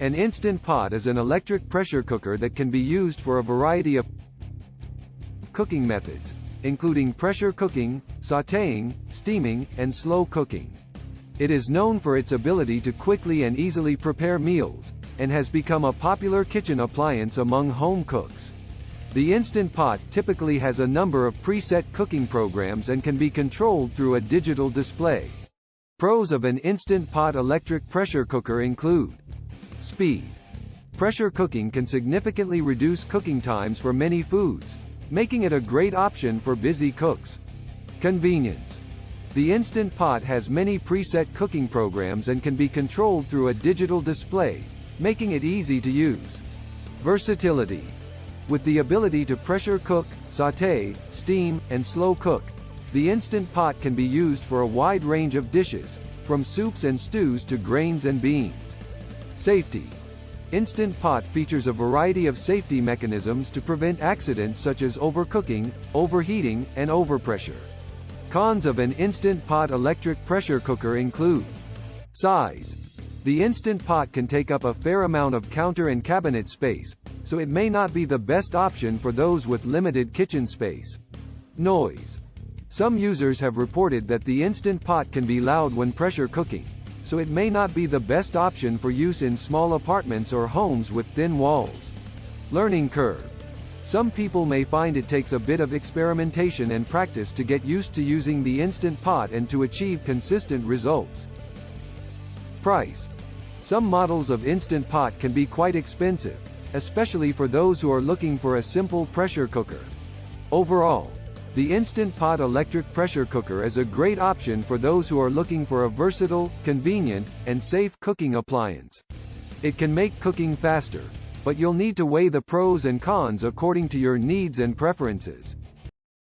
An Instant Pot is an electric pressure cooker that can be used for a variety of cooking methods, including pressure cooking, sautéing, steaming, and slow cooking. It is known for its ability to quickly and easily prepare meals, and has become a popular kitchen appliance among home cooks. The Instant Pot typically has a number of preset cooking programs and can be controlled through a digital display. Pros of an Instant Pot electric pressure cooker include: speed. Pressure cooking can significantly reduce cooking times for many foods, making it a great option for busy cooks. Convenience. The Instant Pot has many preset cooking programs and can be controlled through a digital display, making it easy to use. Versatility. With the ability to pressure cook, sauté, steam, and slow cook, the Instant Pot can be used for a wide range of dishes, from soups and stews to grains and beans. Safety. Instant Pot features a variety of safety mechanisms to prevent accidents such as overcooking, overheating, and overpressure. Cons of an Instant Pot electric pressure cooker include: size. The Instant Pot can take up a fair amount of counter and cabinet space, so it may not be the best option for those with limited kitchen space. Noise. Some users have reported that the Instant Pot can be loud when pressure cooking, so it may not be the best option for use in small apartments or homes with thin walls. Learning curve. Some people may find it takes a bit of experimentation and practice to get used to using the Instant Pot and to achieve consistent results. Price. Some models of Instant Pot can be quite expensive, especially for those who are looking for a simple pressure cooker. Overall, the Instant Pot electric pressure cooker is a great option for those who are looking for a versatile, convenient, and safe cooking appliance. It can make cooking faster, but you'll need to weigh the pros and cons according to your needs and preferences.